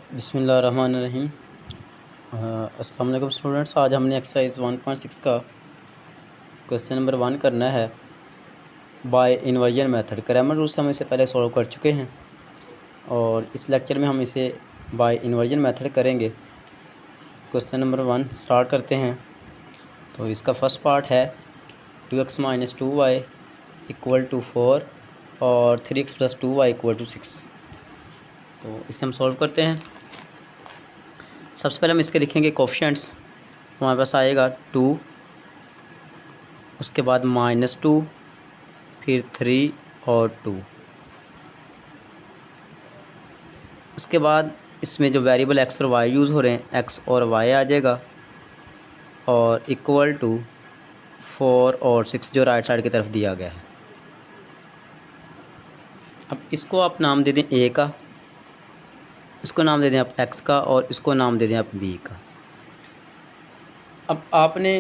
बिस्मिल्लाहिर्रहमानिर्रहीम। अस्सलाम वालेकुम स्टूडेंट्स। आज हमने एक्सरसाइज 1.6 का क्वेश्चन नंबर 1 करना है by inversion method. Cramer rule से हम इसे पहले सॉल्व कर चुके हैं और इस लेक्चर में हम इसे बाय इन्वर्जन मेथड करेंगे। क्वेश्चन नंबर 1 स्टार्ट करते हैं। तो इसका फर्स्ट पार्ट है 2x - 2y = 4 और 3x + 2y = 6। तो इसे हम सॉल्व करते हैं। सबसे पहले हम इसके लिखेंगे कोफिशिएंट्स। हमारे पास आएगा 2, उसके बाद -2, फिर 3 और 2। उसके बाद इसमें जो वेरिएबल x और y यूज़ हो रहे हैं, x और y आ जाएगा और = 4 और 6 जो राइट साइड की तरफ दिया गया है। अब इसको आप नाम दे दें a का, इसको नाम दे दें आप x का और इसको नाम दे दें आप b का। अब आपने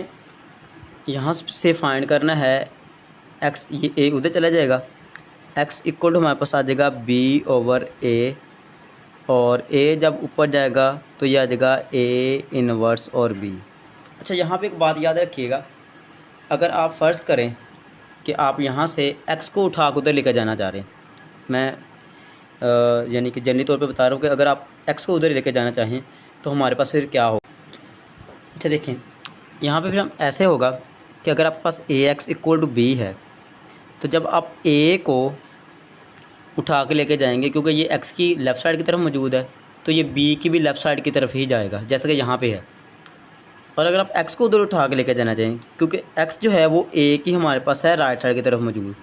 यहाँ से फाइंड करना है x, ये a उधर चला जाएगा, x = हमारे पास आ जाएगा b/a और a जब ऊपर जाएगा तो ये आ जाएगा a इनवर्स और b। अच्छा, यहाँ पे एक बात याद रखिएगा, अगर आप फ़र्ज़ करें कि आप यहाँ से x को उठा कर उधर लेकर जाना चाह रहे हैं, मैं यानी कि जनरली तौर पे बता रहा हूँ कि अगर आप x को उधर लेकर जाना चाहें तो हमारे पास फिर क्या हो। अच्छा देखें, यहाँ पे फिर हम ऐसे होगा कि अगर आपके पास ax = b है तो जब आप a को उठा के लेके जाएंगे, क्योंकि ये x की लेफ़्ट साइड की तरफ मौजूद है तो ये b की भी लेफ़्ट साइड की तरफ ही जाएगा, जैसे कि यहाँ पे है। और अगर आप x को उधर उठा के लेके जाना चाहें, क्योंकि x जो है वो a की हमारे पास है राइट साइड की तरफ मौजूद,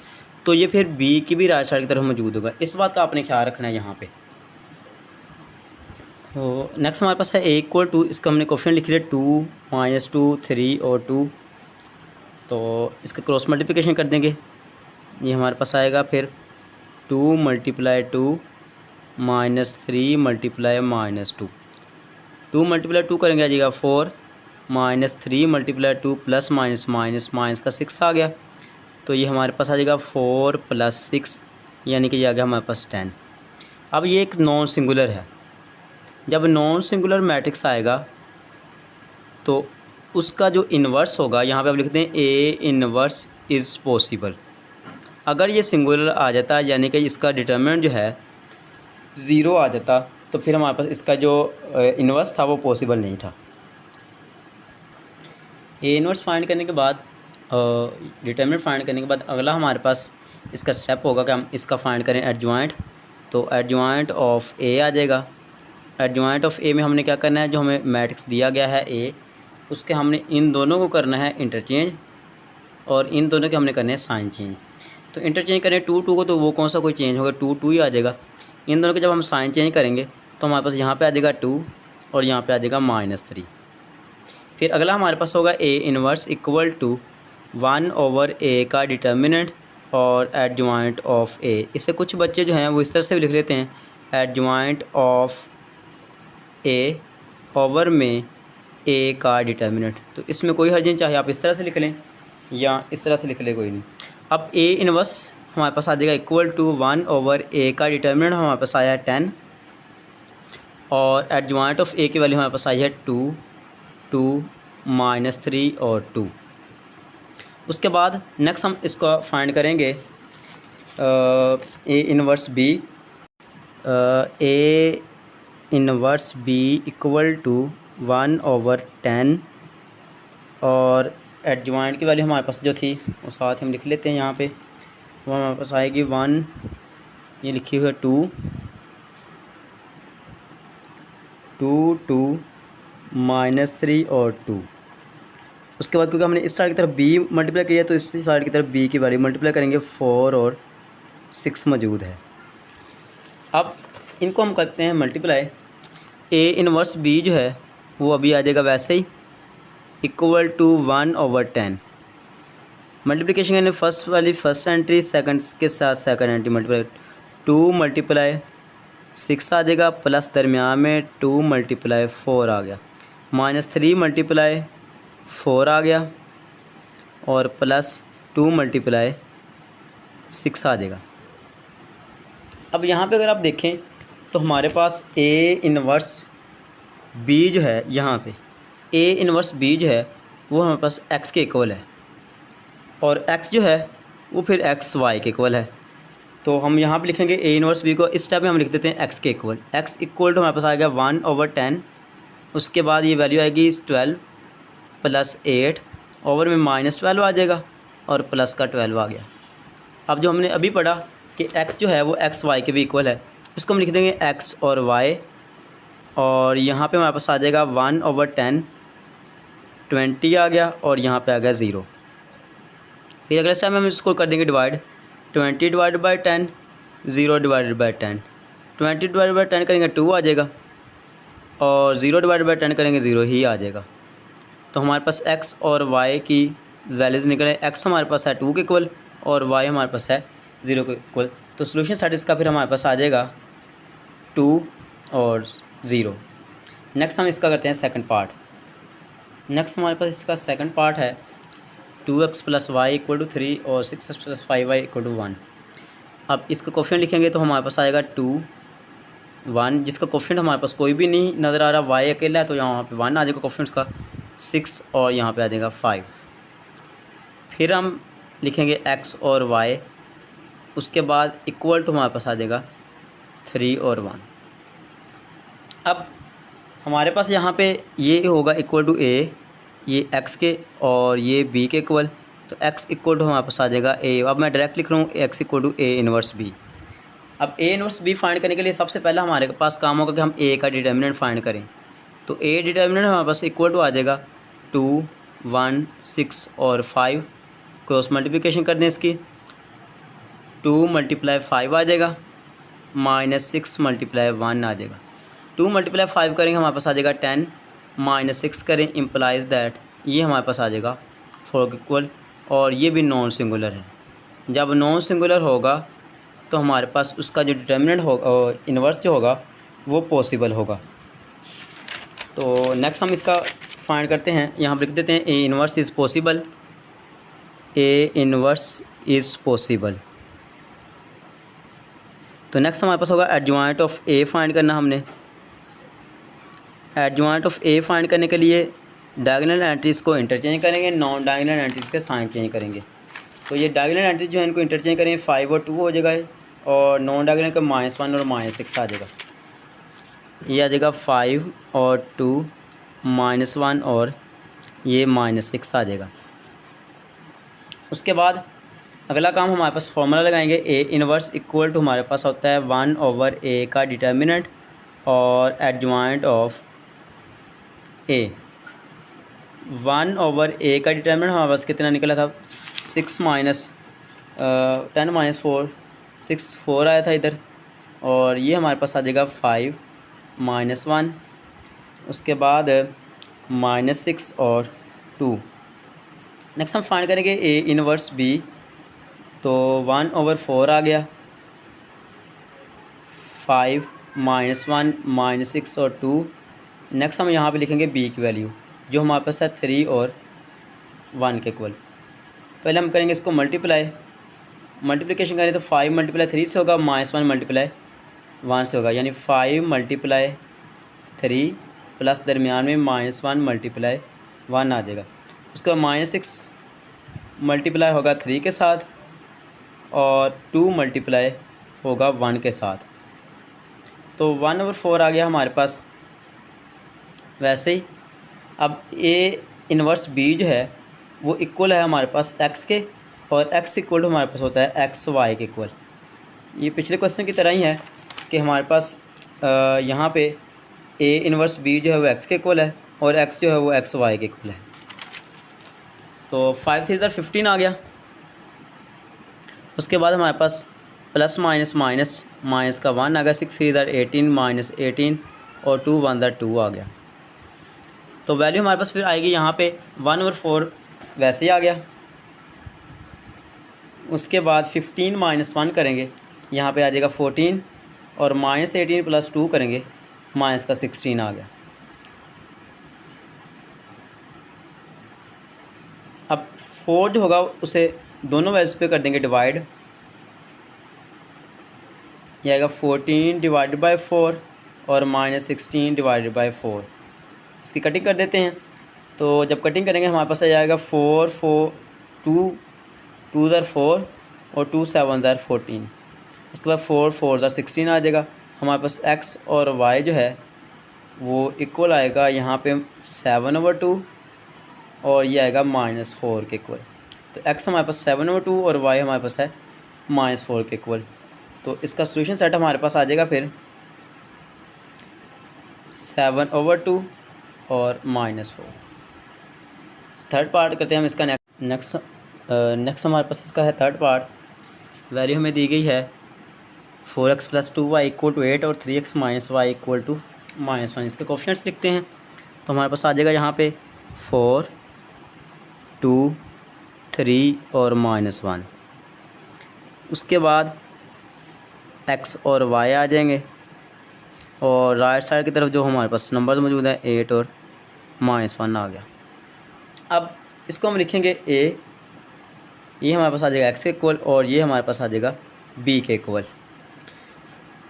तो ये फिर b की भी राइट साइड की तरफ मौजूद होगा। इस बात का आपने ख्याल रखना है यहाँ पे। तो नेक्स्ट हमारे पास है a = 2, इसका हमने कोफिशिएंट लिख लिया 2 - 2 3 और 2। तो इसका क्रॉस मल्टीप्लिकेशन कर देंगे, ये हमारे पास आएगा फिर 2 × 2 -3 × -2। 2 × 2 करेंगे आ जाएगा 4 -3 × 2 प्लस माइनस माइनस माइनस का 6 आ गया, तो ये हमारे पास आ जाएगा 4 + 6, यानी कि ये आ गया हमारे पास 10। अब ये एक नॉन सिंगुलर है, जब नॉन सिंगुलर मैट्रिक्स आएगा तो उसका जो इन्वर्स होगा, यहाँ पे आप लिखते हैं a इन्वर्स इज़ पॉसिबल। अगर ये सिंगुलर आ जाता यानी कि इसका डिटरमिनेंट जो है 0 आ जाता तो फिर हमारे पास इसका जो इन्वर्स था वो पॉसिबल नहीं था। ए इन्वर्स फाइंड करने के बाद, डिटरमिनेंट फाइंड करने के बाद अगला हमारे पास इसका स्टेप होगा कि हम इसका फाइंड करें एडजॉइंट। तो एडजॉइंट ऑफ ए आ जाएगा। एडजॉइंट ऑफ ए में हमने क्या करना है, जो हमें मैट्रिक्स दिया गया है ए, उसके हमने इन दोनों को करना है इंटरचेंज और इन दोनों के हमने करने हैं साइन चेंज। तो इंटरचेंज करें 2 2 को, तो वो कौन सा कोई चेंज होगा, 2 2 ही आ जाएगा। इन दोनों के जब हम साइन चेंज करेंगे तो हमारे पास यहाँ पे आ जाएगा 2 और यहाँ पे आ जाएगा -3। फिर अगला हमारे पास होगा a इन्वर्स = 1/a का डिटर्मिनेंट और एडजॉइंट ऑफ a। इससे कुछ बच्चे जो हैं वो इस तरह से भी लिख लेते हैं, एडजॉइंट ऑफ a ओवर में a का डिटर्मिनेंट। तो इसमें कोई हर्ज नहीं, चाहे आप इस तरह से लिख लें या इस तरह से लिख लें, कोई नहीं। अब a इन्वर्स हमारे पास आ जाएगा = 1/a का डिटर्मिनेंट हमारे पास आया है 10 और एडजॉइंट ऑफ a की वैल्यू हमारे पास आई है 2 2 -3 और 2। उसके बाद नेक्स्ट हम इसको फाइंड करेंगे a inverse b। a inverse b = 1/10 और एडजॉइंट की वैल्यू हमारे पास जो थी वो साथ हम लिख लेते हैं यहाँ पे, वो हमारे पास आएगी 1, ये लिखी हुई है 2 2 2 -3 और 2। उसके बाद क्योंकि हमने इस साइड की तरफ b मल्टीप्लाई किया है तो इस साइड की तरफ b की वैल्यू मल्टीप्लाई करेंगे, 4 और 6 मौजूद है। अब इनको हम करते हैं मल्टीप्लाई। a इन्वर्स b जो है वो अभी आ जाएगा वैसे ही = 1/10। मल्टीप्लिकेशन करने फर्स्ट वाली फर्स्ट एंट्री, सेकंड के साथ सेकंड एंट्री मल्टीप्लाई, 2 × 6 आ जाएगा, प्लस दरमियान में 2 × 4 आ गया, -3 × 4 आ गया और प्लस 2 × 6 आ जाएगा। अब यहाँ पे अगर आप देखें तो हमारे पास ए इनवर्स बी जो है, यहाँ पे ए इनवर्स बी जो है वो हमारे पास एक्स के इक्वल है, और एक्स जो है वो फिर एक्स वाई के इक्वल है। तो हम यहाँ पे लिखेंगे ए इनवर्स बी को, इस टाइप में हम लिख देते हैं एक्स के इक्वल। एक्स इक्वल टू हमारे पास आएगा 1/10, उसके बाद ये वैल्यू आएगी 12 + 8, ओवर में -12 आ जाएगा और प्लस का 12 आ गया। अब जो हमने अभी पढ़ा कि x जो है वो एक्स वाई के भी इक्वल है, इसको हम लिख देंगे x और y, और यहाँ पे हमारे पास आ जाएगा 1/10, 20 आ गया और यहाँ पे आ गया 0। फिर अगले स्टेप में हम इसको कर देंगे divide, 20 divided by 10, 0 divided by 10, 20 divided by 10 करेंगे 2 आ जाएगा, और 0 डिवाइडेड बाई 10 करेंगे 0 ही आ जाएगा। तो हमारे पास x और y की वैल्यूज़ निकले, x हमारे पास है 2 के इक्वल और y हमारे पास है 0 के इक्वल। तो सोल्यूशन सेट इसका फिर हमारे पास आ जाएगा 2 और 0। नेक्स्ट हम इसका करते हैं सेकंड पार्ट। नेक्स्ट हमारे पास इसका सेकंड पार्ट है 2x + y = 3 और 6x + 5y = 1। अब इसका कोफिशिएंट लिखेंगे तो हमारे पास आएगा 2, 1, जिसका कोफिशिएंट हमारे पास कोई भी नहीं नज़र आ रहा, y अकेला है तो यहाँ पे 1 आ जाएगा कोफिशिएंट का, 6 और यहाँ पे आ जाएगा 5। फिर हम लिखेंगे x और y, उसके बाद इक्वल टू हमारे पास आ जाएगा 3 और 1। अब हमारे पास यहाँ पे ये होगा इक्वल टू a, ये x के और ये b के इक्वल, तो x इक्वल टू हमारे पास आ जाएगा a। अब मैं डायरेक्ट लिख रहा हूँ x equal to a inverse b। अब a इनवर्स b फाइंड करने के लिए सबसे पहला हमारे पास काम होगा कि हम a का डिटर्मिनेंट फाइंड करें। तो a डिटर्मिनेंट हमारे पास इक्वल टू आ जाएगा 2, 1, 6 और 5। क्रॉस मल्टीप्लिकेशन कर दें इसकी, 2 × 5 आ जाएगा, -6 × 1 आ जाएगा। 2 × 5 करेंगे हमारे पास आ जाएगा 10, -6 करें इम्प्लाइज़ दैट ये हमारे पास आ जाएगा 4 के इक्वल, और ये भी नॉन सिंगुलर है। जब नॉन सिंगुलर होगा तो हमारे पास उसका जो डिटर्मिनेंट होगा इन्वर्स जो होगा वो पॉसिबल होगा। तो नेक्स्ट हम इसका फाइंड करते हैं, यहाँ पर लिख देते हैं A inverse is possible, A inverse is possible. तो नेक्स्ट हमारे पास होगा एडजॉइंट ऑफ ए फाइंड करना हमने। एडजॉइंट ऑफ ए फाइंड करने के लिए डायगोनल एंट्रीज़ को इंटरचेंज करेंगे, नॉन डायगोनल एंट्रीज़ के साइन चेंज करेंगे। तो ये डायगोनल एंट्रीज जो है इनको इंटरचेंज करेंगे, 5 और 2 हो जाएगा, और नॉन डायगोनल का -1 और -6 आ जाएगा। ये आ जाएगा 5 और 2, -1 और ये -6 आ जाएगा। उसके बाद अगला काम हमारे पास फॉर्मूला लगाएंगे, ए इनवर्स इक्वल टू हमारे पास होता है 1/a का डिटर्मिनेंट और एडजॉइंट ऑफ ए। 1/a का डिटर्मिनेंट हमारे पास कितना निकला था, 6 10 -4, 6 4 आया था इधर, और ये हमारे पास आ जाएगा 5 -1, उसके बाद -6 और 2। नेक्स्ट हम फाइंड करेंगे ए इनवर्स बी, तो 1/4 आ गया, 5 -1 -6 और 2। नेक्स्ट हम यहाँ पे लिखेंगे बी की वैल्यू जो हमारे पास है 3 और 1 के इक्वल। पहले हम करेंगे इसको मल्टीप्लिकेशन करें तो 5 × 3 से होगा, -1 × 1 से होगा, यानी 5 × 3 प्लस दरमियान में -1 × 1 आ जाएगा। उसके बाद -6 मल्टीप्लाई होगा 3 के साथ और 2 मल्टीप्लाई होगा 1 के साथ, तो 1/4 आ गया हमारे पास। वैसे ही अब ए इनवर्स बी जो है वो इक्वल है हमारे पास x के, और x इक्वल टू हमारे पास होता है x y के इक्वल। ये पिछले क्वेश्चन की तरह ही है कि हमारे पास यहाँ पे ए इनवर्स बी जो है वो x के इक्वल है और x जो है वो x y के इक्वल है। तो 5 3 15 आ गया। उसके बाद हमारे पास प्लस माइनस माइनस माइनस का 1 आ गया, 6 3 18 -18 और 2 1 2 आ गया। तो वैल्यू हमारे पास फिर आएगी यहाँ पे 1/4 वैसे ही आ गया। उसके बाद 15 -1 करेंगे, यहाँ पे आ जाएगा 14, और -18 + 2 करेंगे, माइनस का 16 आ गया। अब 4 जो होगा उसे दोनों वैल्यूज पे कर देंगे डिवाइड, ये आएगा 14 डिवाइडेड बाई 4 और माइनस 16 डिवाइडेड बाई 4। इसकी कटिंग कर देते हैं। तो जब कटिंग करेंगे हमारे पास आ जाएगा 4 4 2 2 ज़र 4 और 2 7 ज़र 14। उसके बाद 4 4 ज़र 16 आ जाएगा। हमारे पास x और y जो है वो इक्वल आएगा यहाँ पे 7/2 और ये आएगा -4 के इक्वल। तो x हमारे पास 7/2 और y हमारे पास है -4 के इक्वल। तो इसका सोल्यूशन सेट हमारे पास आ जाएगा फिर 7/2 और -4। थर्ड पार्ट करते हैं हम इसका। नेक्स्ट हमारे पास इसका है थर्ड पार्ट। वैल्यू हमें दी गई है 4x + 2y = 8 और 3x - y = -1। इसके कोएफिशिएंट्स लिखते हैं। तो हमारे पास आ जाएगा यहाँ पे 4 2 3 और -1। उसके बाद x और y आ जाएंगे और राइट साइड की तरफ जो हमारे पास नंबर्स मौजूद है 8 और -1 आ गया। अब इसको हम लिखेंगे a, ये हमारे पास आ जाएगा x के इक्वल और ये हमारे पास आ जाएगा b के इक्वल।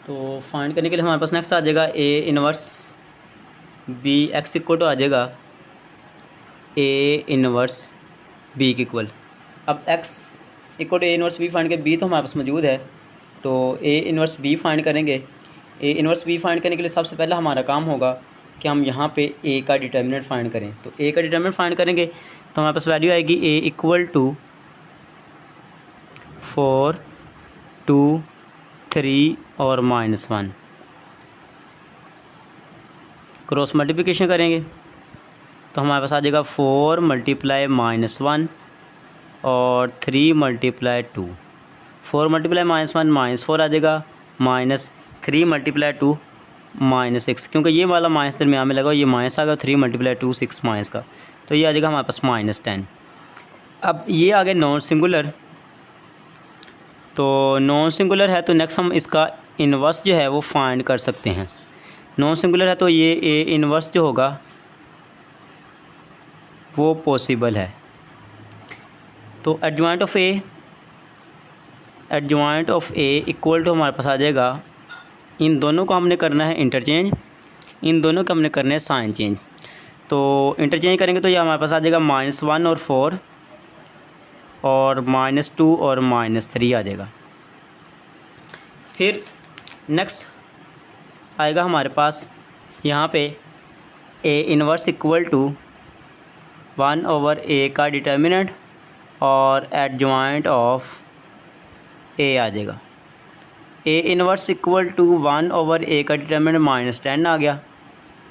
तो फाइंड करने के लिए हमारे पास नेक्स्ट आ जाएगा a inverse b x equal to आ जाएगा a इनवर्स b के इक्वल। अब x equal to a inverse b find के b तो हमारे पास मौजूद है, तो a इनवर्स b फाइंड करेंगे। a इनवर्स b फाइंड करने के लिए सबसे पहला हमारा काम होगा कि हम यहाँ पे a का डिटर्मिनेंट फाइंड करें। तो a का डिटर्मिनेंट फाइंड करेंगे तो हमारे पास वैल्यू आएगी a इक्वल टू 4 2 3 और -1। क्रॉस मल्टीप्लिकेशन करेंगे तो हमारे पास आ जाएगा 4 × -1 और 3 × 2। 4 × -1 -4 आ जाएगा, -3 × 2 -6, क्योंकि ये वाला माइनस दरमियान में लगा, ये माइनस आ गया, 3 × 2 6 माइनस का, तो ये आ जाएगा हमारे पास -10। अब ये आ गया नॉन सिंगुलर। तो नॉन सिंगुलर है तो नेक्स्ट हम इसका इन्वर्स जो है वो फाइंड कर सकते हैं। नॉन सिंगुलर है तो ये a इन्वर्स जो होगा वो पॉसिबल है। तो adjoint of a equal to हमारे पास आ जाएगा, इन दोनों को हमने करना है इंटरचेंज, इन दोनों को हमने करना है साइन चेंज। तो इंटरचेंज करेंगे तो ये हमारे पास आ जाएगा -1 और 4 और -2 और -3 आ जाएगा। फिर नेक्स्ट आएगा हमारे पास यहाँ पे a inverse equal to 1/a का डिटर्मिनेंट और एडजॉइंट ऑफ a आ जाएगा। a inverse equal to 1/a का डिटर्मिनेंट -10 आ गया।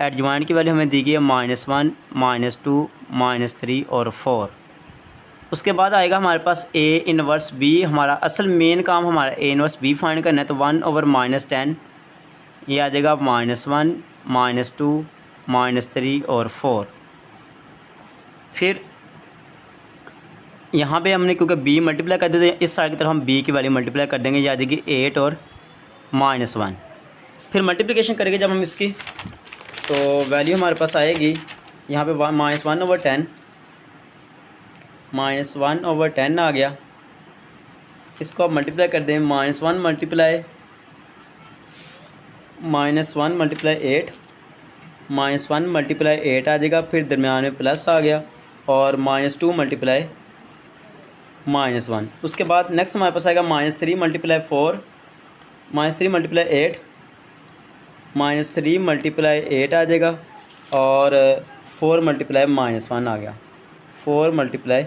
एडजॉइंट की वैल्यू हमें दी गई है -1 -2 -3 और 4। उसके बाद आएगा हमारे पास a इनवर्स b। हमारा असल मेन काम हमारा a इनवर्स b फाइंड करना है, तो 1/10 ये आ जाएगा -1 -2 -3 और 4। फिर यहाँ पे हमने क्योंकि b मल्टीप्लाई कर देते हैं, इस साइड की तरफ हम b की वैल्यू मल्टीप्लाई कर देंगे, ये आ जाएगी 8 और -1। फिर मल्टीप्लिकेशन करेंगे जब हम इसकी, तो वैल्यू हमारे पास आएगी यहाँ पे -1/10 -1/10 आ गया। इसको आप मल्टीप्लाई कर दें, -1 × -8 -1 × 8 आ जाएगा। फिर दरमियान में प्लस आ गया और -2 × -1। उसके बाद नेक्स्ट हमारे पास आएगा -3 × 4 -3 × 8 -3 × 8 आ जाएगा और 4 × -1 आ गया, 4 ×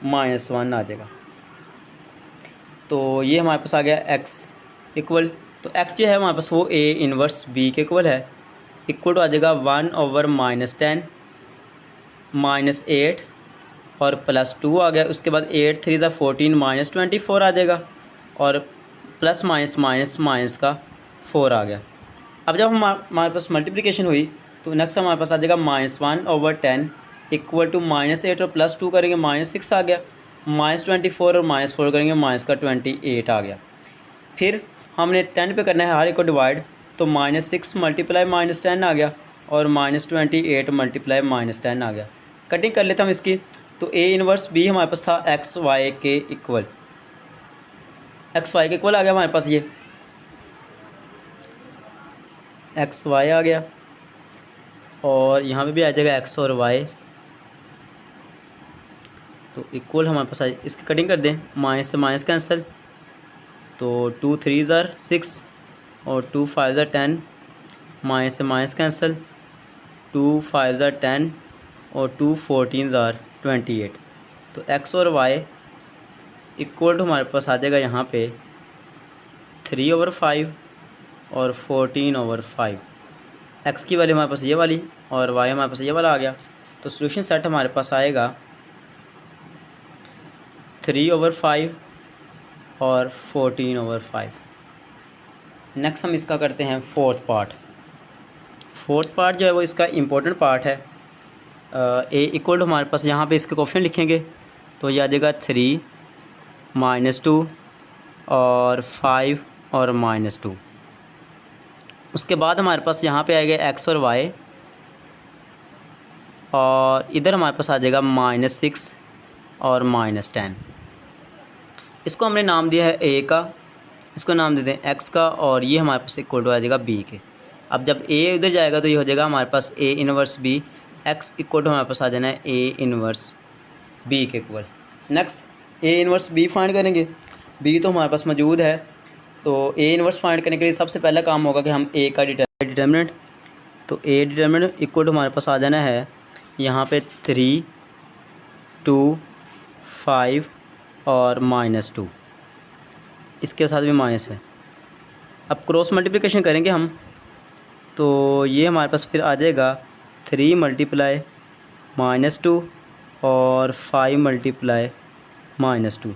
-1 आ जाएगा। तो ये हमारे पास आ गया x इक्वल, तो x जो है हमारे पास वो a इनवर्स b के इक्वल है, इक्वल टू आ जाएगा 1/10 -8 और +2 आ गया। उसके बाद 8 3 = 14 -24 आ जाएगा और प्लस माइनस का 4 आ गया। अब जब हमारे पास मल्टीप्लिकेशन हुई तो नेक्स्ट हमारे पास आ जाएगा -1/10 इक्वल टू -8 और +2 करेंगे -6 आ गया, -24 और -4 करेंगे -28 आ गया। फिर हमने 10 पे करना है हर एक को डिवाइड, तो -6 × -10 आ गया और -28 × -10 आ गया। कटिंग कर लेते हम इसकी, तो a इनवर्स b हमारे पास था x y के इक्वल आ गया हमारे पास ये। एक्स वाई आ गया, और यहाँ पे भी आ जाएगा एक्स और वाई, तो इक्वल हमारे पास इसकी कटिंग कर दें, माइनस से माइनस कैंसिल, तो 2 3 ज़ार 6 और 2 5 ज़ार 10, माइनस से माइनस कैंसिल, 2 5 ज़ार 10 और 2 14 ज़ार 28। तो एक्स और वाई इक्वल टू हमारे पास आ जाएगा यहाँ पे 3/5 और 14/5। एक्स की वैल्यू हमारे पास ये वाली और वाई हमारे पास ये वाला आ गया। तो सोल्यूशन सेट हमारे पास आएगा 3/5 और 14/5। नेक्स्ट हम इसका करते हैं फोर्थ पार्ट। फोर्थ पार्ट जो है वो इसका इम्पोर्टेंट पार्ट है। ए इक्वल टू हमारे पास यहाँ पे इसके कोफिशिएंट लिखेंगे, तो ये आ जाएगा 3 -2 और 5 और -2। उसके बाद हमारे पास यहाँ पे आएगा एक्स और वाई, और इधर हमारे पास आ जाएगा -6 और -10। इसको हमने नाम दिया है ए का, इसको नाम दे दें एक्स का, और ये हमारे पास इक्वल टू आ जाएगा बी के। अब जब ए उधर जाएगा तो ये हो जाएगा हमारे पास A inverse B, X equal to हमारे पास आ जाना है ए इनवर्स बी के equal. Next A inverse B find करेंगे, बी तो हमारे पास मौजूद है। तो ए इनवर्स फाइंड करने के लिए सबसे पहला काम होगा कि हम ए का डिटर्मिनेंट, तो ए डिटर्मिनेंट इक्वल टू हमारे पास आ जाना है यहाँ पे 3 2 5 और -2, इसके साथ भी माइनस है। अब क्रॉस मल्टीप्लिकेशन करेंगे हम, तो ये हमारे पास फिर आ जाएगा 3 × -2 और 5 × -2।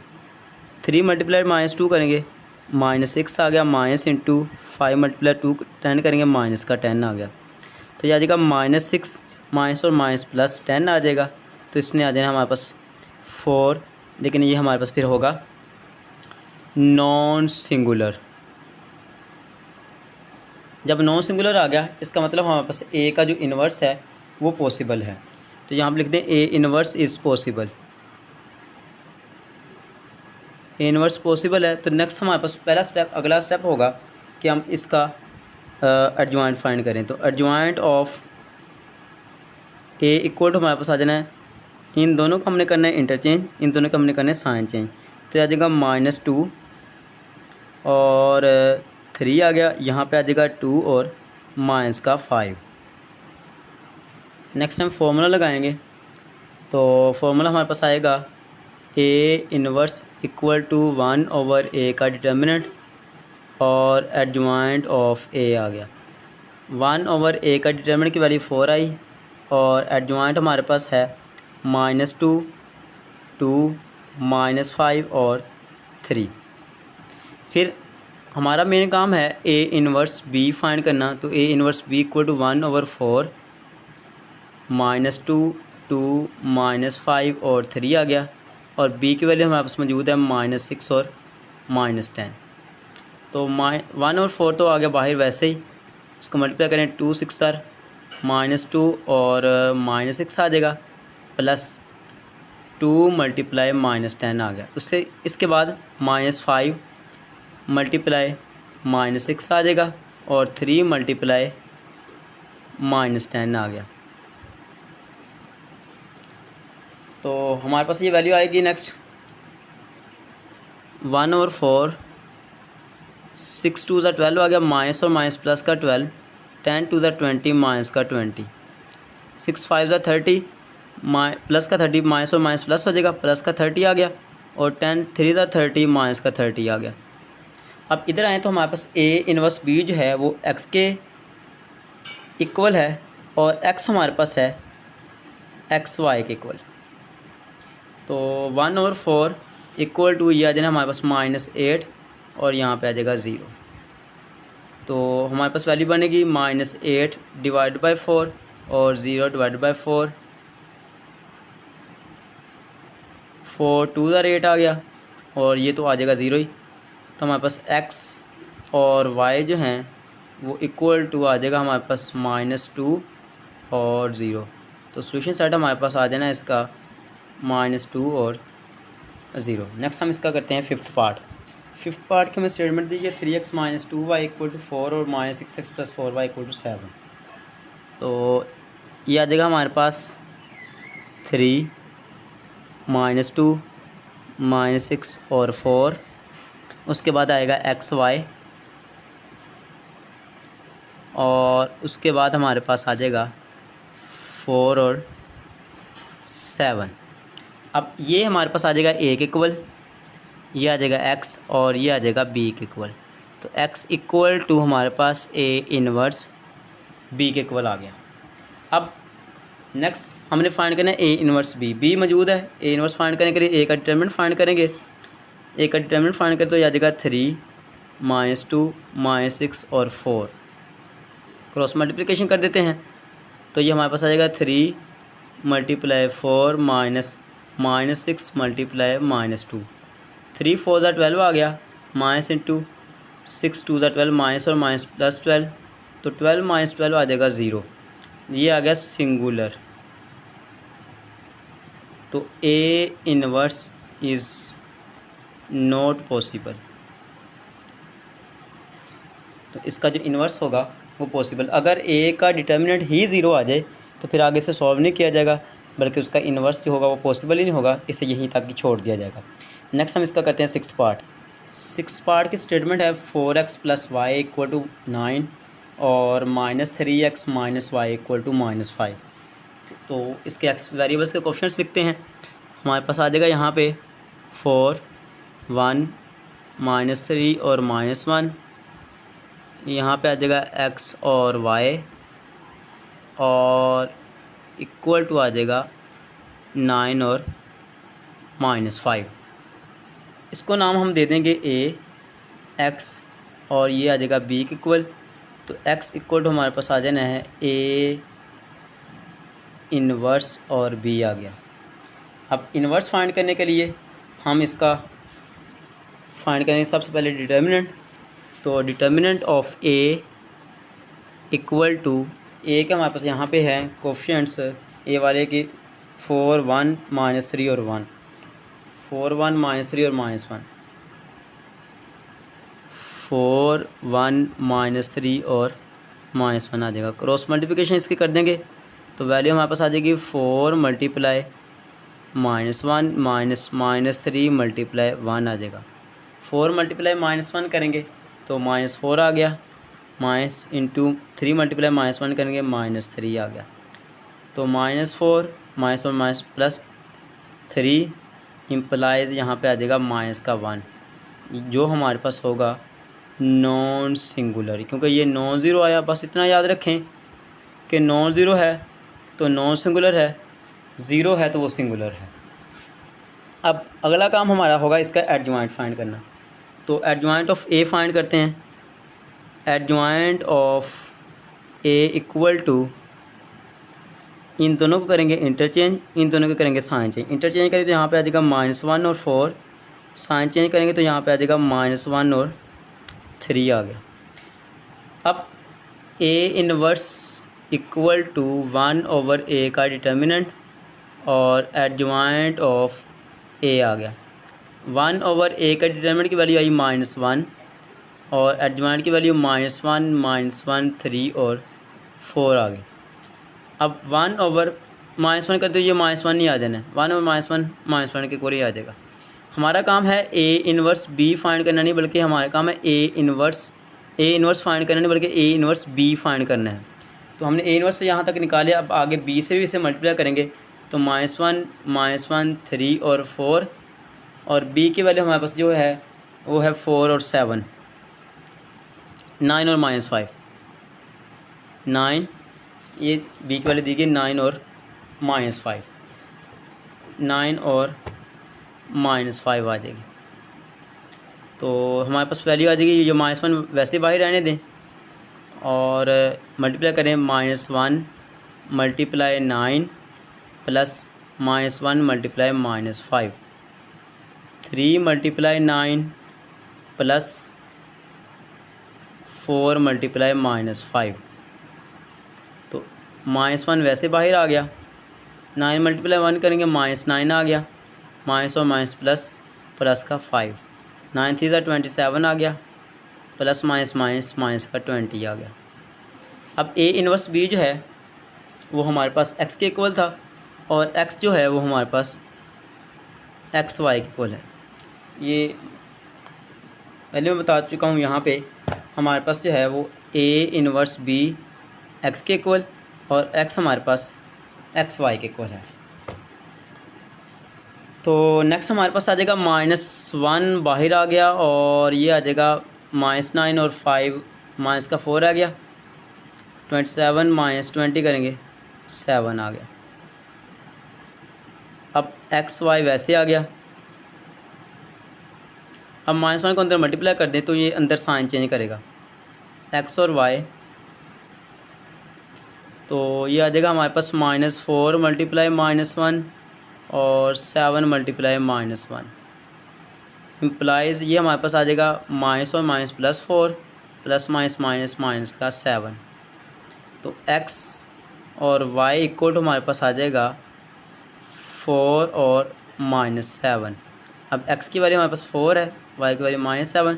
3 × -2 करेंगे, -6 आ गया, माइनस इंटू 5 × 2 10 करेंगे, माइनस का 10 आ गया। तो ये आ जाएगा -6 माइनस और माइनस प्लस 10 आ जाएगा। तो इसने आ जाना हमारे पास 4, लेकिन ये हमारे पास फिर होगा नॉन सिंगुलर। जब नॉन सिंगुलर आ गया इसका मतलब हमारे पास ए का जो इन्वर्स है वो पॉसिबल है। तो यहाँ पर लिखते हैं A inverse is possible, A inverse possible है। तो नेक्स्ट हमारे पास पहला स्टेप, अगला स्टेप होगा कि हम इसका एडजॉइंट फाइंड करें। तो adjoint of A equal to हमारे पास आ जाना है, इन दोनों को हमने करना है इंटरचेंज, इन दोनों को हमने करना है साइन चेंज। तो आ जाएगा -2 और 3 आ गया, यहाँ पे आ जाएगा 2 और -5। नेक्स्ट हम फॉर्मूला लगाएंगे, तो फॉर्मूला हमारे पास आएगा A inverse equal to 1/a का डिटर्मिनेंट और एडजॉइंट ऑफ ए आ गया। 1/a का डिटर्मिनेंट की वैल्यू 4 आई और एडजॉइंट हमारे पास है -2 2 -5 और 3। फिर हमारा मेन काम है ए इनवर्स बी फाइंड करना। तो A inverse B equal to 1/4 -2 2 -5 और 3 आ गया, और बी की वैल्यू हमारे पास मौजूद है -6 और -10। तो 1/4 तो आ गया बाहर वैसे ही, इसको मल्टीप्लाई करें 2 6 सर -2 और -6 आ जाएगा, प्लस 2 × -10 आ गया। उससे इसके बाद -5 × -6 आ जाएगा और 3 × -10 आ गया। तो हमारे पास ये वैल्यू आएगी। नेक्स्ट 1/4 6 2 12 आ गया, माइनस और माइनस प्लस का 12, 10 2 20 माइनस का 20, 6 5 30 प्लस का 30, माइनस और माइनस प्लस हो जाएगा, प्लस का 30 आ गया, और 10 3 30 माइनस का 30 आ गया। अब इधर आए तो हमारे पास ए इनवर्स बी जो है वो एक्स के इक्वल है और एक्स हमारे पास है एक्स वाई के इक्वल। तो 1/4 इक्वल टू ये आ जाना हमारे पास -8 और यहाँ पे आ जाएगा 0। तो हमारे पास वैल्यू बनेगी -8 डिवाइड बाई 4 और 0 डिवाइड बाई 4, 4 2 8 आ गया और ये तो आ जाएगा 0 ही। तो हमारे पास x और y जो हैं वो इक्वल टू आ जाएगा हमारे पास -2 और 0। तो सोल्यूशन सेट हमारे पास आ जाना है इसका -2 और 0। नेक्स्ट हम इसका करते हैं फिफ्थ पार्ट। फिफ्थ पार्ट की हमें स्टेटमेंट दीजिए 3x minus 2y equal to 4 और minus 6x plus 4y equal to 7। तो ये आ जाएगा हमारे पास 3 माइनस 2 माइनस 6 और 4। उसके बाद आएगा xy और उसके बाद हमारे पास आ जाएगा 4 और 7। अब ये हमारे पास आ जाएगा a के इक्वल, ये आ जाएगा x और ये आ जाएगा b के इक्वल। तो x इक्वल टू हमारे पास a इनवर्स b के इक्वल आ गया। अब नेक्स्ट हमने फाइंड करना है a इनवर्स b मौजूद है। a इनवर्स फाइंड करने के लिए a का डिटरमिनेंट फाइंड करेंगे। a का डिटरमिनेंट फाइंड करें तो ये आ जाएगा 3 माइनस 2 माइनस 6 और 4। क्रॉस मल्टीप्लिकेशन कर देते हैं तो ये हमारे पास आ जाएगा 3 मल्टीप्लाई 4 माइनस 6 मल्टीप्लाई माइनस 2। 3 4 ज़ा 12 आ गया, माइनस इंटू 6 2 ज़ा 12, माइनस और माइनस प्लस 12, तो 12 माइनस 12 आ जाएगा 0। ये आ गया सिंगुलर। तो A inverse is not possible. तो इसका जो इन्वर्स होगा वो पॉसिबल। अगर ए का डिटर्मिनेंट ही ज़ीरो आ जाए तो फिर आगे से सॉल्व नहीं किया जाएगा, बल्कि उसका इन्वर्स जो होगा वो पॉसिबल ही नहीं होगा, इसे यहीं तक ही छोड़ दिया जाएगा। नेक्स्ट हम इसका करते हैं सिक्स्थ पार्ट। सिक्स्थ पार्ट की स्टेटमेंट है 4x plus y equal to 9 और minus 3x minus y equal to minus 5। तो इसके एक्स वेरिएबल्स के कोफिशिएंट्स लिखते हैं। हमारे पास आ जाएगा यहाँ पे 4 1 माइनस 3 और माइनस 1। यहाँ पे आ जाएगा x और y और इक्वल टू आ जाएगा 9 और माइनस 5। इसको नाम हम दे देंगे a x और ये आ जाएगा b के इक्वल। तो x इक्वल टू हमारे पास आ जाना है a इनवर्स और b आ गया। अब इनवर्स फाइंड करने के लिए हम इसका फाइंड करेंगे सबसे पहले डिटर्मिनेंट। तो determinant of a equal to a के हमारे पास यहाँ पे है कोफिशिएंट्स a वाले की 4 1 माइनस 3 और 1, 4 1 माइनस 3 और माइनस 1, 4 1 माइनस 3 और माइनस 1 आ जाएगा। क्रॉस मल्टीप्लिकेशन इसकी कर देंगे तो वैल्यू हमारे पास आ जाएगी 4 मल्टीप्लाई माइनस 1 माइनस 3 मल्टीप्लाई 1 आ जाएगा। 4 मल्टीप्लाई माइनस 1 करेंगे तो माइनस 4 आ गया, माइनस इंटू 3 मल्टीप्लाई माइनस 1 करेंगे माइनस 3 आ गया। तो माइनस 4 माइनस और माइनस प्लस 3 इम्प्लाइज यहाँ पे आ जाएगा माइनस का 1, जो हमारे पास होगा नॉन सिंगुलर, क्योंकि ये नॉन ज़ीरो आया। बस इतना याद रखें कि नॉन ज़ीरो है तो नॉन सिंगुलर है, ज़ीरो है तो वो सिंगुलर है। अब अगला काम हमारा होगा इसका एडजॉइंट फाइंड करना। तो एडजॉइंट ऑफ ए फाइंड करते हैं। Adjoint of A equal to, इन दोनों को करेंगे इंटरचेंज, इन दोनों को करेंगे साइन चेंज। इंटरचेंज करेंगे तो यहाँ पे आ जाएगा -1 और 4, साइन चेंज करेंगे तो यहाँ पे आ जाएगा -1 और 3 आ गया। अब A inverse equal to 1/a का डिटर्मिनेंट और एडजॉइंट ऑफ ए आ गया। 1/a का डिटर्मिनेंट की वैल्यू आई -1 और एडजॉइंट की वैल्यू -1 3 और 4 आ गई। अब 1/-1 करते हुए ये -1 नहीं आ जाना है, 1/-1 के कोरी आ जाएगा। हमारा काम है ए इनवर्स बी फाइंड करना नहीं, बल्कि हमारा काम है ए इनवर्स फाइंड करना नहीं, बल्कि ए इनवर्स बी फाइंड करना है। तो हमने ए इनवर्स से यहाँ तक निकाले, अब आगे बी से भी इसे मल्टीप्लाई करेंगे तो -1 3 और 4 और बी की वैल्यू हमारे पास जो है वो है 4 और 7, 9 और -5, 9, ये बी की वैल्यू दी गई 9 और -5, 9 और -5 आ जाएगी। तो हमारे पास वैल्यू आ जाएगी, जो -1 वैसे बाहर रहने दें और मल्टीप्लाई करें -1 multiply 9 plus -1 multiply -5, 3 multiply 9 plus 4 multiply -5। तो -1 वैसे बाहर आ गया, 9 मल्टीप्लाई 1 करेंगे -9 आ गया, माइनस और माइनस प्लस का 5, 9 3 27 आ गया, प्लस माइनस माइनस माइनस का 20 आ गया। अब ए इनवर्स बी जो है वो हमारे पास एक्स के इक्वल था, और एक्स जो है वो हमारे पास एक्स वाई के इक्वल है। ये पहले मैं बता चुका हूँ। यहाँ पे हमारे पास जो है वो ए इनवर्स बी एक्स के इक्वल और एक्स हमारे पास एक्स वाई के इक्वल है। तो नेक्स्ट हमारे पास आ जाएगा -1 बाहर आ गया, और ये आ जाएगा -9 और 5 माइनस का 4 आ गया, 27 -20 करेंगे 7 आ गया। अब एक्स वाई वैसे आ गया। अब -1 को अंदर मल्टीप्लाई कर दें तो ये अंदर साइन चेंज करेगा, एक्स और वाई। तो ये आ जाएगा हमारे पास -4 मल्टीप्लाई -1 और 7 मल्टीप्लाई -1 इम्प्लाइज़ ये हमारे पास आ जाएगा माइनस और minus +4 plus minus minus minus का 7। तो x और y इक्वल टू हमारे पास आ जाएगा 4 और -7। अब x की वैल्यू हमारे पास 4 है, y की वैल्यू -7,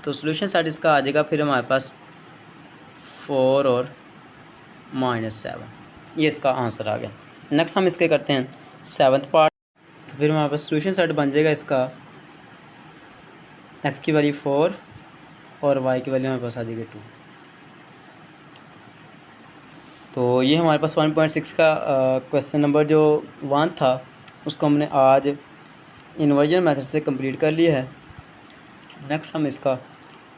तो सोल्यूशन सेट इसका आ जाएगा फिर हमारे पास 4 और -7। ये इसका आंसर आ गया। नेक्स्ट हम इसके करते हैं 7th पार्ट। तो फिर हमारे पास सोल्यूशन सेट बन जाएगा इसका, x की वैल्यू 4 और y की वैल्यू हमारे पास आ जाएगी 2। तो ये हमारे पास 1.6 का क्वेश्चन नंबर जो 1 था उसको हमने आज इन्वर्जन मेथड से कंप्लीट कर लिया है। नेक्स्ट हम इसका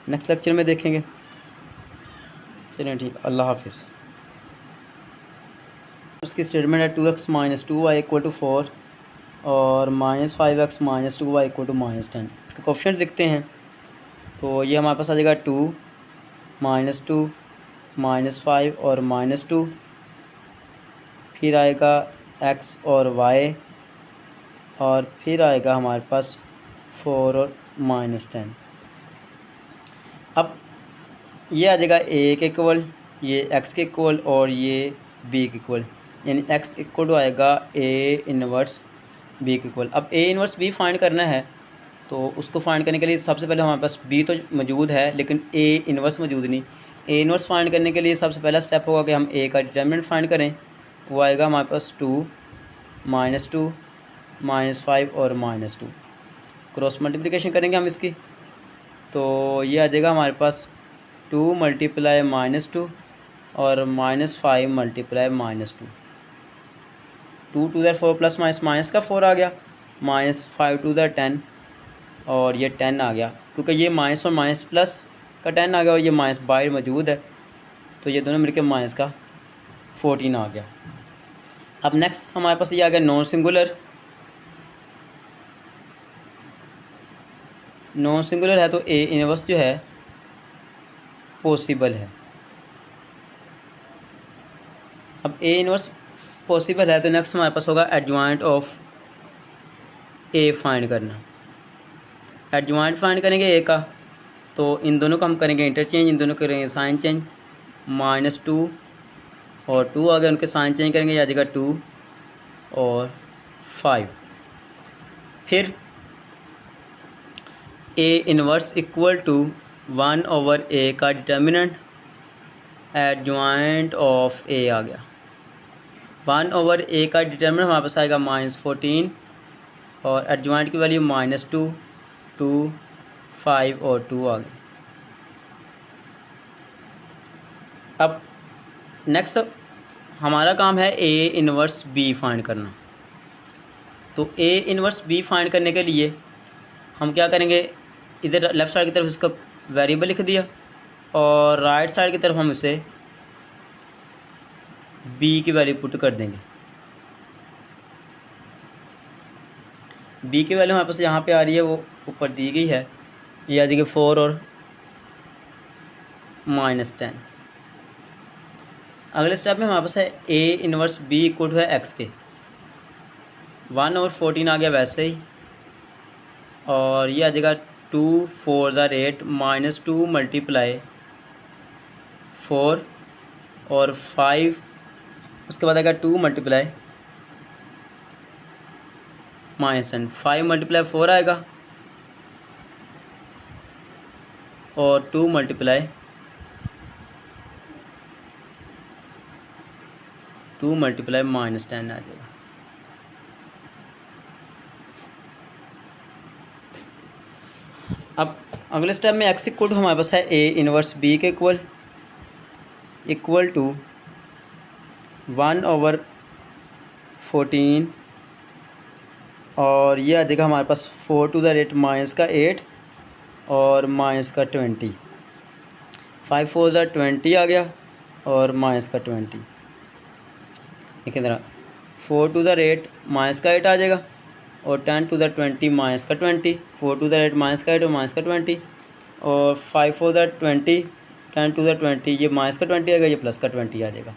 नेक्स्ट लेक्चर में देखेंगे। चलिए ठीक, अल्लाह हाफिज़। उसकी स्टेटमेंट है 2x - 2y = 4 और -5x - 2y = -10। इसका कोएफिशिएंट लिखते हैं। तो ये हमारे पास आ जाएगा 2 -2 -5 और -2, फिर आएगा x और y, और फिर आएगा हमारे पास 4 और -10। अब ये आ जाएगा a के इक्वल, ये x के इक्वल और ये b के इक्वल, यानी x इक्वल टू आएगा a इनवर्स b के इक्वल। अब a इनवर्स b फाइंड करना है, तो उसको फाइंड करने के लिए सबसे पहले हमारे पास b तो मौजूद है लेकिन a इनवर्स मौजूद नहीं। a इनवर्स फाइंड करने के लिए सबसे पहला स्टेप होगा कि हम a का डिटर्मिनेंट फाइंड करें। वो आएगा हमारे पास 2 -2 -5 और -2। क्रॉस मल्टीप्लिकेशन करेंगे हम इसकी, तो ये आ जाएगा हमारे पास 2 × -2 और -5 × -2। 2 to the 4 plus minus minus का 4 आ गया, -5 to the 10 और ये 10 आ गया, क्योंकि ये माइनस और माइनस प्लस का 10 आ गया और ये माइनस बाहर मौजूद है, तो ये दोनों मिलकर माइनस का 14 आ गया। अब नेक्स्ट हमारे पास ये आ गया नॉन सिंगुलर। नॉन सिंगुलर है तो ए इनवर्स जो है पॉसिबल है। अब ए इनवर्स पॉसिबल है तो नेक्स्ट हमारे पास होगा एडजॉइंट ऑफ ए फाइंड करना। एडजॉइंट फाइंड करेंगे ए का, तो इन दोनों का हम करेंगे इंटरचेंज, इन दोनों करेंगे साइन चेंज। -2 और 2 आ गया, उनके साइन चेंज करेंगे, आ जाएगा 2 और 5। फिर A inverse equal to 1/a का डिटर्मिनेंट एडजॉइंट ऑफ ए आ गया। 1/a का डिटर्मिनेंट हमारे पास आएगा -14 और एडजॉइंट की वैल्यू -2 2 5 और 2 आ गई। अब नेक्स्ट हमारा काम है ए इनवर्स बी फाइंड करना। तो ए इनवर्स बी फाइंड करने के लिए हम क्या करेंगे, इधर लेफ़्ट साइड की तरफ इसका वेरिएबल लिख दिया और राइट साइड की तरफ हम इसे बी की वैल्यू पुट कर देंगे। बी की वैल्यू हमारे पास यहाँ पे आ रही है, वो ऊपर दी गई है, ये आ जाएगी 4 और -10। अगले स्टेप में हमारे पास है A inverse B equal to है एक्स के। 1/14 आ गया वैसे ही, और ये आ जाएगा 2 4 8 -2 × 4 और 5, उसके बाद आएगा 2 × -10 5 × 4 आएगा और 2 मल्टीप्लाई 2 मल्टीप्लाई -10 आ जाएगा। अब अगले स्टेप में x इक्वल टू हमारे पास है a इनवर्स b के इक्वल टू 1/14 और ये आ जाएगा हमारे पास 4 टू द रेट -8 और -20। 5 4 ज़ा 20 आ गया और -20। एक तरह 4 टू द रेट -8 आ जाएगा और 10 to the 20 -20। 4 to the rate -8 और -20 और 5 4 ज़ा 20 10 टू द 20 ये -20 आएगा, ये +20 आ जाएगा।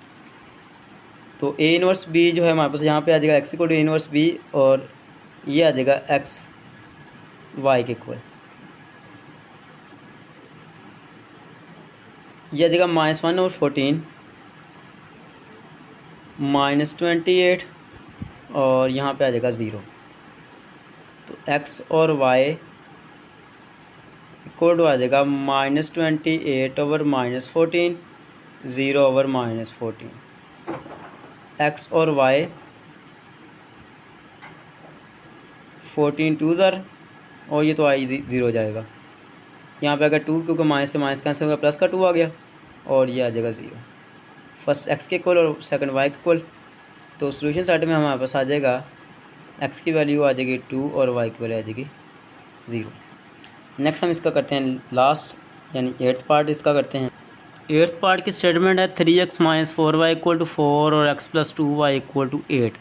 तो a इनवर्स b जो है हमारे पास यहाँ पे आ जाएगा x equal to a inverse b और ये आ जाएगा x y के इक्वल। ये आ जाएगा -1/14 -28 और यहाँ पे आ जाएगा 0। तो x और y इक्वल टू आ जाएगा -28/-14 0/-14। x और y 14 2 ज़र और ये तो आई 0 हो जाएगा। यहाँ पे अगर 2 क्योंकि माइनस से माइनस कैंसिल होगा, प्लस का 2 आ गया और ये आ जाएगा 0। फर्स्ट x के इक्वल और सेकंड y के इक्वल। तो सोल्यूशन साइड में हमारे पास आ जाएगा x की वैल्यू आ जाएगी 2 और y की वैल्यू आ जाएगी 0। नेक्स्ट हम इसका करते हैं लास्ट यानी 8th पार्ट इसका करते हैं। 8th पार्ट की स्टेटमेंट है 3x - 4y इक्वल टू 4 और x + 2y इक्वल टू 8।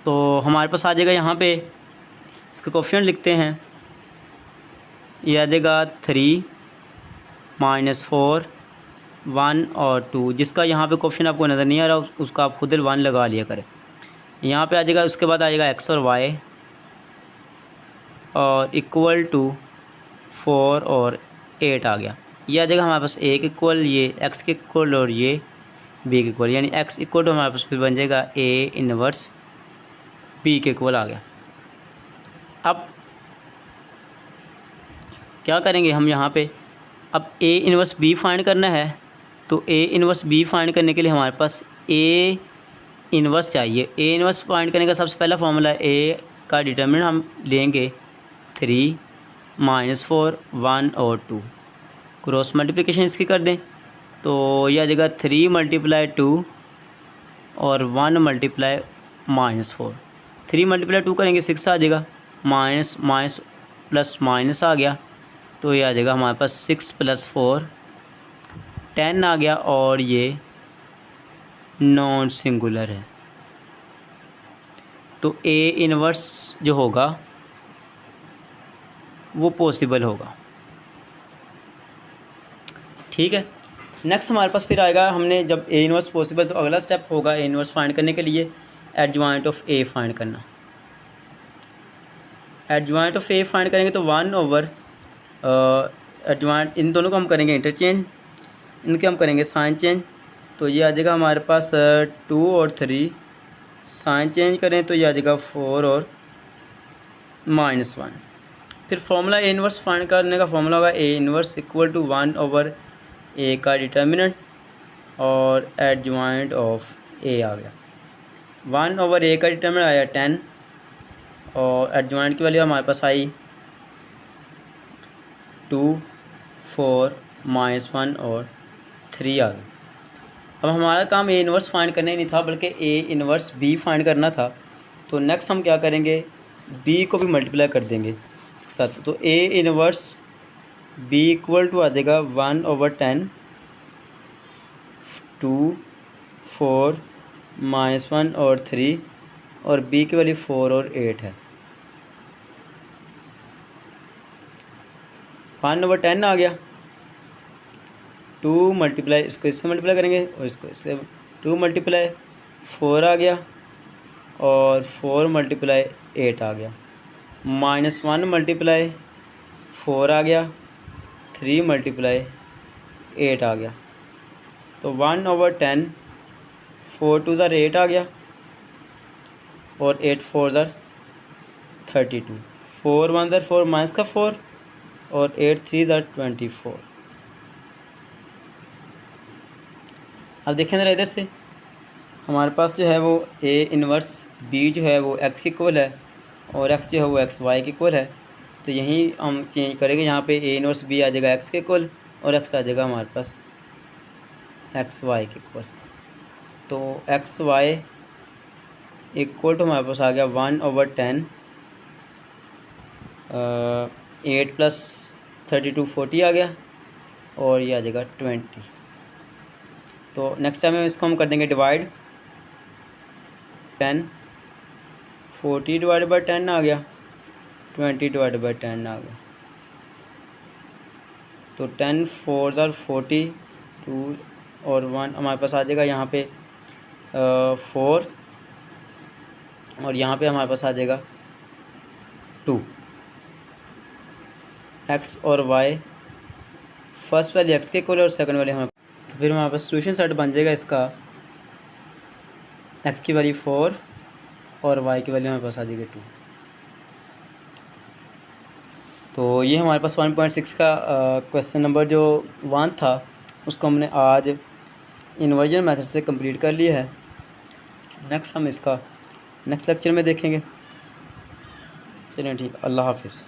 तो हमारे पास आ जाएगा यहाँ पे इसका कोफिशिएंट लिखते हैं। ये आ जाएगा 3 - 4 1 और 2, जिसका यहाँ पे कोफिशिएंट आपको नज़र नहीं आ रहा उसका आप खुद 1 लगा लिया करें। यहाँ पे आ जाएगा, उसके बाद आ जाएगा x और y और इक्वल टू 4 और 8 आ गया। ये आ जाएगा हमारे पास a के इक्वल, ये x के इक्वल और ये b के इक्वल, यानी x इक्वल टू हमारे पास फिर बन जाएगा a इनवर्स b के इक्वल आ गया। अब क्या करेंगे हम यहाँ पे, अब a इनवर्स b फाइंड करना है। तो a इनवर्स b फाइंड करने के लिए हमारे पास a इनवर्स चाहिए। a इनवर्स फाइंड करने का सबसे पहला फार्मूला a का डिटर्मिनेंट हम लेंगे 3 - 4 1 और 2, क्रॉस मल्टीप्लिकेशन इसकी कर दें तो यह आ जाएगा 3 × 2 और 1 × -4। 3 × 2 करेंगे 6 आ जाएगा, माइनस माइनस प्लस माइनस आ गया तो ये आ जाएगा हमारे पास 6 + 4 10 आ गया और ये नॉन सिंगुलर है। तो a इनवर्स जो होगा वो पॉसिबल होगा। ठीक है, नेक्स्ट हमारे पास फिर आएगा, हमने जब a इनवर्स पॉसिबल तो अगला स्टेप होगा a इनवर्स फाइंड करने के लिए एडजॉइंट ऑफ a फाइंड करना। एडजॉइंट ऑफ a फाइंड करेंगे तो 1/, एडजॉइंट इन दोनों को हम करेंगे इंटरचेंज, इनके हम करेंगे साइन चेंज। तो ये आ जाएगा हमारे पास 2 और 3, साइन चेंज करें तो ये आ जाएगा 4 और -1। फिर फॉर्मूला a इनवर्स फाइंड करने का फॉर्मूला होगा a inverse equal to 1/a का डिटर्मिनेंट और एडजॉइंट ऑफ a आ गया। 1/a का डिटर्मिनेंट आया 10 और एडजॉइंट की वैल्यू हमारे पास आई 2 4 -1 और 3 आ गई। अब हमारा काम a इनवर्स फाइंड करना ही नहीं था बल्कि a इनवर्स b फाइंड करना था। तो नेक्स्ट हम क्या करेंगे, b को भी मल्टीप्लाई कर देंगे इसके साथ। तो a inverse b equal to आ जाएगा 1/10 2 4 -1 और 3 और b की वैल्यू 4 और 8 है। 1/10 आ गया, 2 मल्टीप्लाई इसको इससे मल्टीप्लाई करेंगे और इसको इससे 2 मल्टीप्लाई 4 आ गया और 4 मल्टीप्लाई 8 आ गया, -1 मल्टीप्लाई 4 आ गया, 3 मल्टीप्लाई 8 आ गया। तो 1/10 4 2 ज़र 8 आ गया और 8 4 ज़र 32, 4 1 ज़र 4 माइनस का 4 और 8 3 ज़ा 24। अब देखें ज़रा इधर से हमारे पास जो है वो a इनवर्स b जो है वो x के इक्वल है और x जो है वो एक्स वाई के इक्वल है। तो यहीं हम चेंज करेंगे, यहाँ पे a इनवर्स b आ जाएगा x के इक्वल और x आ जाएगा हमारे पास एक्स वाई के इक्वल। तो एक्स वाई इक्वल टू हमारे पास आ गया 1/10 8 + 32 40 आ गया और ये आ जाएगा 20। तो नेक्स्ट टाइम इसको हम कर देंगे डिवाइड 10 40 डिवाइड बाई 10 आ गया 20 डिवाइड बाई 10 आ गया। तो 10 4 ज़ार 40 2 और 1 हमारे पास आ जाएगा यहाँ पे 4 और यहाँ पे हमारे पास आ जाएगा 2। एक्स और वाई फर्स्ट वाली एक्स के इक्वल और सेकंड वाली हमारे, तो फिर हमारे पास सोल्यूशन सेट बन जाएगा इसका। एक्स की वैल्यू 4 और वाई की वैल्यू हमारे पास आ जाएगी 2। तो ये हमारे पास 1.6 का क्वेश्चन नंबर जो 1 था उसको हमने आज इन्वर्जन मेथड से कंप्लीट कर लिया है। नेक्स्ट हम इसका नेक्स्ट लेक्चर में देखेंगे। चलिए ठीक, अल्लाह हाफिज़।